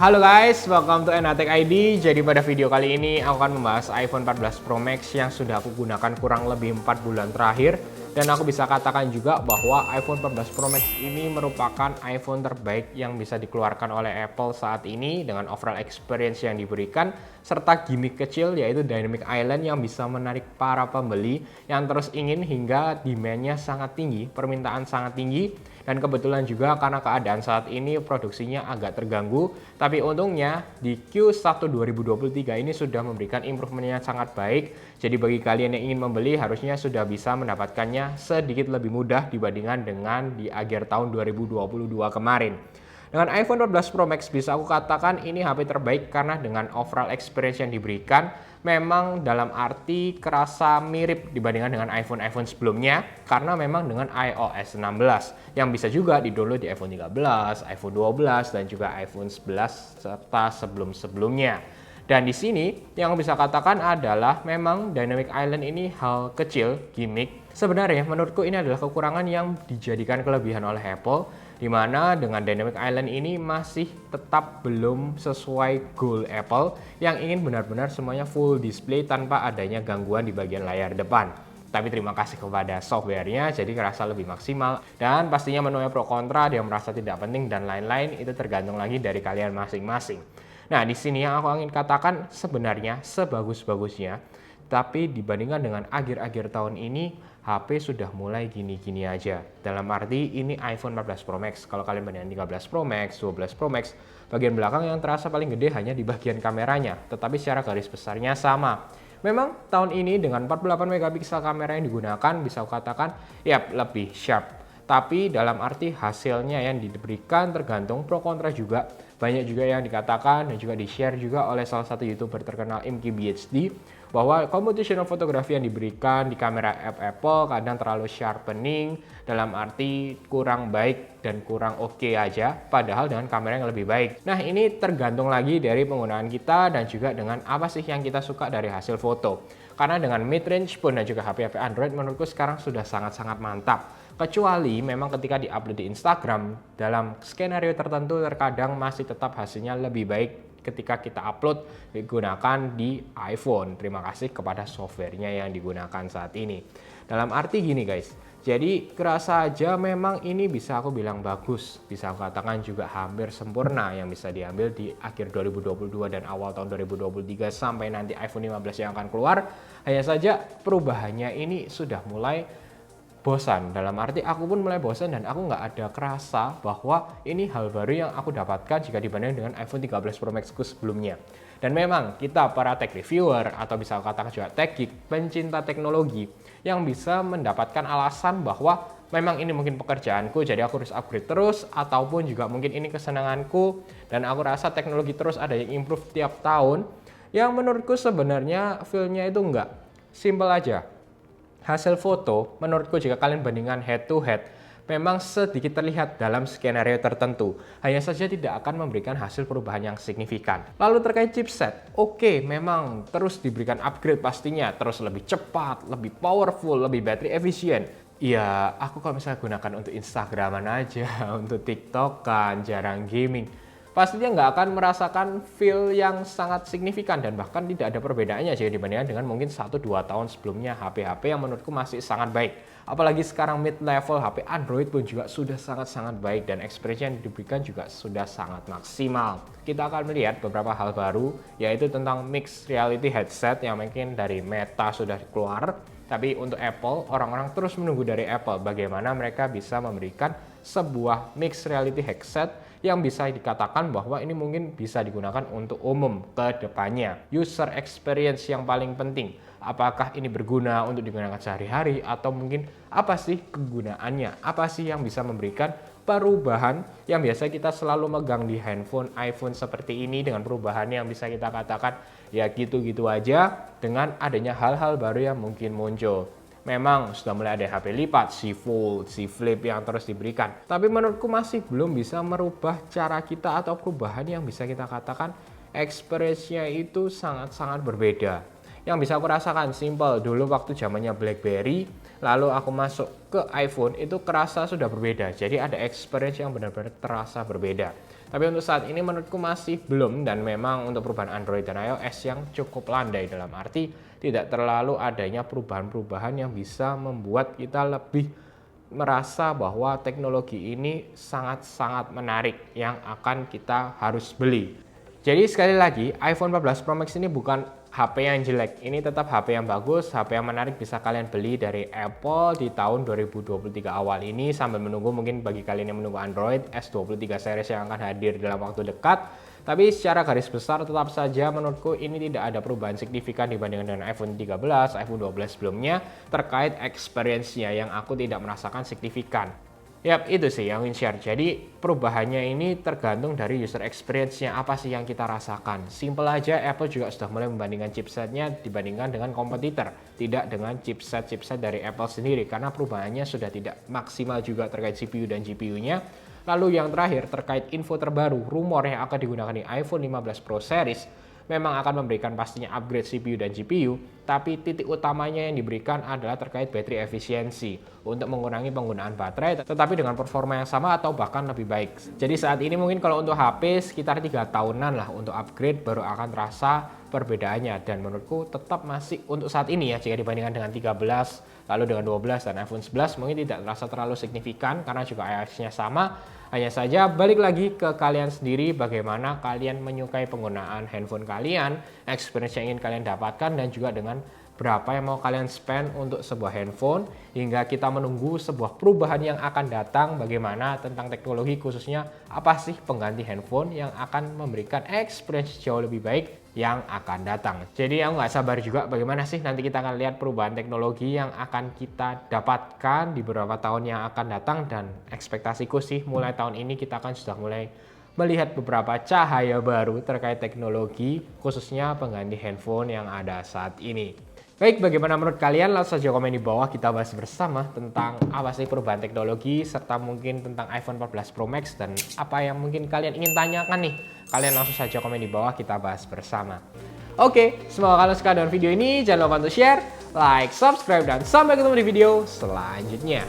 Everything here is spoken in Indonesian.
Halo guys, welcome to Enatek ID. Jadi pada video kali ini aku akan membahas iPhone 14 Pro Max yang sudah aku gunakan kurang lebih 4 bulan terakhir. Dan aku bisa katakan juga bahwa iPhone 14 Pro Max ini merupakan iPhone terbaik yang bisa dikeluarkan oleh Apple saat ini dengan overall experience yang diberikan serta gimmick kecil yaitu Dynamic Island yang bisa menarik para pembeli yang terus ingin hingga demand-nya sangat tinggi, permintaan sangat tinggi. Dan kebetulan juga karena keadaan saat ini produksinya agak terganggu, tapi untungnya di Q1 2023 ini sudah memberikan improvement-nya sangat baik. Jadi bagi kalian yang ingin membeli harusnya sudah bisa mendapatkannya sedikit lebih mudah dibandingkan dengan di akhir tahun 2022 kemarin. Dengan iPhone 14 Pro Max bisa aku katakan ini HP terbaik karena dengan overall experience yang diberikan memang dalam arti kerasa mirip dibandingkan dengan iPhone sebelumnya karena memang dengan iOS 16 yang bisa juga di-download di iPhone 13, iPhone 12 dan juga iPhone 11 serta sebelum-sebelumnya. Dan di sini yang bisa katakan adalah memang Dynamic Island ini hal kecil, gimmick. Sebenarnya menurutku ini adalah kekurangan yang dijadikan kelebihan oleh Apple, di mana dengan Dynamic Island ini masih tetap belum sesuai goal Apple yang ingin benar-benar semuanya full display tanpa adanya gangguan di bagian layar depan. Tapi terima kasih kepada softwarenya, jadi kerasa lebih maksimal. Dan pastinya menuai pro kontra, dia merasa tidak penting dan lain-lain itu tergantung lagi dari kalian masing-masing. Nah, di sini yang aku ingin katakan sebenarnya sebagus-bagusnya, tapi dibandingkan dengan akhir-akhir tahun ini, HP sudah mulai gini-gini aja. Dalam arti ini iPhone 14 Pro Max. Kalau kalian bandingkan 13 Pro Max, 12 Pro Max, bagian belakang yang terasa paling gede hanya di bagian kameranya. Tetapi secara garis besarnya sama. Memang tahun ini dengan 48 megapiksel kamera yang digunakan bisa aku katakan ya lebih sharp. Tapi dalam arti hasilnya yang diberikan tergantung pro kontra juga. Banyak juga yang dikatakan dan juga di-share juga oleh salah satu YouTuber terkenal ImkiBHD bahwa computational fotografi yang diberikan di kamera app Apple kadang terlalu sharpening, dalam arti kurang baik dan kurang oke aja, padahal dengan kamera yang lebih baik. Nah, ini tergantung lagi dari penggunaan kita dan juga dengan apa sih yang kita suka dari hasil foto. Karena dengan mid-range pun dan juga HP-HP Android menurutku sekarang sudah sangat-sangat mantap. Kecuali memang ketika di-upload di Instagram, dalam skenario tertentu terkadang masih tetap hasilnya lebih baik ketika kita upload digunakan di iPhone. Terima kasih kepada softwarenya yang digunakan saat ini. Dalam arti gini guys, jadi kerasa aja memang ini bisa aku bilang bagus, bisa aku katakan juga hampir sempurna yang bisa diambil di akhir 2022 dan awal tahun 2023 sampai nanti iPhone 15 yang akan keluar. Hanya saja perubahannya ini sudah mulai bosan, dalam arti aku pun mulai bosan dan aku nggak ada kerasa bahwa ini hal baru yang aku dapatkan jika dibandingkan dengan iPhone 13 Pro Max ku sebelumnya. Dan memang kita para tech reviewer atau bisa katakan juga tech geek, pencinta teknologi yang bisa mendapatkan alasan bahwa memang ini mungkin pekerjaanku jadi aku harus upgrade terus, ataupun juga mungkin ini kesenanganku dan aku rasa teknologi terus ada yang improve tiap tahun, yang menurutku sebenarnya feel-nya itu enggak. Simple aja. Hasil foto, menurutku jika kalian bandingkan head to head, memang sedikit terlihat dalam skenario tertentu. Hanya saja tidak akan memberikan hasil perubahan yang signifikan. Lalu terkait chipset, oke, memang terus diberikan upgrade pastinya, terus lebih cepat, lebih powerful, lebih battery efisien. Ya, aku kalau misalnya gunakan untuk Instagraman aja, untuk TikTok kan, jarang gaming. Pastinya nggak akan merasakan feel yang sangat signifikan dan bahkan tidak ada perbedaannya jika dibandingkan dengan mungkin 1-2 tahun sebelumnya HP-HP yang menurutku masih sangat baik. Apalagi sekarang mid-level HP Android pun juga sudah sangat-sangat baik dan experience yang diberikan juga sudah sangat maksimal. Kita akan melihat beberapa hal baru yaitu tentang mixed reality headset yang mungkin dari Meta sudah keluar. Tapi untuk Apple, orang-orang terus menunggu dari Apple bagaimana mereka bisa memberikan sebuah mixed reality headset yang bisa dikatakan bahwa ini mungkin bisa digunakan untuk umum ke depannya. User experience yang paling penting. Apakah ini berguna untuk digunakan sehari-hari atau mungkin apa sih kegunaannya? Apa sih yang bisa memberikan perubahan yang biasa kita selalu megang di handphone iPhone seperti ini dengan perubahan yang bisa kita katakan ya gitu-gitu aja dengan adanya hal-hal baru yang mungkin muncul. Memang sudah mulai ada HP lipat, C Fold, C Flip yang terus diberikan. Tapi menurutku masih belum bisa merubah cara kita atau perubahan yang bisa kita katakan experience-nya itu sangat-sangat berbeda. Yang bisa aku rasakan simple, dulu waktu zamannya BlackBerry, lalu aku masuk ke iPhone, itu kerasa sudah berbeda. Jadi ada experience yang benar-benar terasa berbeda. Tapi untuk saat ini menurutku masih belum, dan memang untuk perubahan Android dan iOS yang cukup landai, dalam arti tidak terlalu adanya perubahan-perubahan yang bisa membuat kita lebih merasa bahwa teknologi ini sangat-sangat menarik yang akan kita harus beli. Jadi sekali lagi, iPhone 14 Pro Max ini bukan HP yang jelek, ini tetap HP yang bagus, HP yang menarik, bisa kalian beli dari Apple di tahun 2023 awal ini sambil menunggu mungkin bagi kalian yang menunggu Android S23 series yang akan hadir dalam waktu dekat. Tapi secara garis besar tetap saja menurutku ini tidak ada perubahan signifikan dibandingkan dengan iPhone 13, iPhone 12 sebelumnya terkait experience-nya yang aku tidak merasakan signifikan. Yap, itu sih yang ingin share. Jadi perubahannya ini tergantung dari user experience-nya, apa sih yang kita rasakan. Simple aja, Apple juga sudah mulai membandingkan chipsetnya dibandingkan dengan kompetitor, tidak dengan chipset dari Apple sendiri, karena perubahannya sudah tidak maksimal juga terkait CPU dan GPU-nya. Lalu yang terakhir terkait info terbaru, rumor yang akan digunakan di iPhone 15 Pro Series memang akan memberikan pastinya upgrade CPU dan GPU, tapi titik utamanya yang diberikan adalah terkait battery efisiensi untuk mengurangi penggunaan baterai, tetapi dengan performa yang sama atau bahkan lebih baik. Jadi saat ini mungkin kalau untuk HP sekitar 3 tahunan lah untuk upgrade baru akan terasa perbedaannya, dan menurutku tetap masih untuk saat ini ya, jika dibandingkan dengan 13 lalu dengan 12 dan iPhone 11 mungkin tidak terasa terlalu signifikan karena juga iOS-nya sama. Hanya saja balik lagi ke kalian sendiri, bagaimana kalian menyukai penggunaan handphone kalian, experience yang ingin kalian dapatkan, dan juga dengan berapa yang mau kalian spend untuk sebuah handphone, hingga kita menunggu sebuah perubahan yang akan datang, bagaimana tentang teknologi, khususnya apa sih pengganti handphone yang akan memberikan experience jauh lebih baik yang akan datang. Jadi aku nggak sabar juga bagaimana sih nanti kita akan lihat perubahan teknologi yang akan kita dapatkan di beberapa tahun yang akan datang, dan ekspektasiku sih mulai tahun ini kita akan sudah mulai melihat beberapa cahaya baru terkait teknologi, khususnya pengganti handphone yang ada saat ini. Baik, bagaimana menurut kalian? Langsung saja komen di bawah, kita bahas bersama tentang apa sih perubahan teknologi, serta mungkin tentang iPhone 14 Pro Max, dan apa yang mungkin kalian ingin tanyakan nih. Kalian langsung saja komen di bawah, kita bahas bersama. Oke, semoga kalian suka dengan video ini. Jangan lupa untuk share, like, subscribe, dan sampai ketemu di video selanjutnya.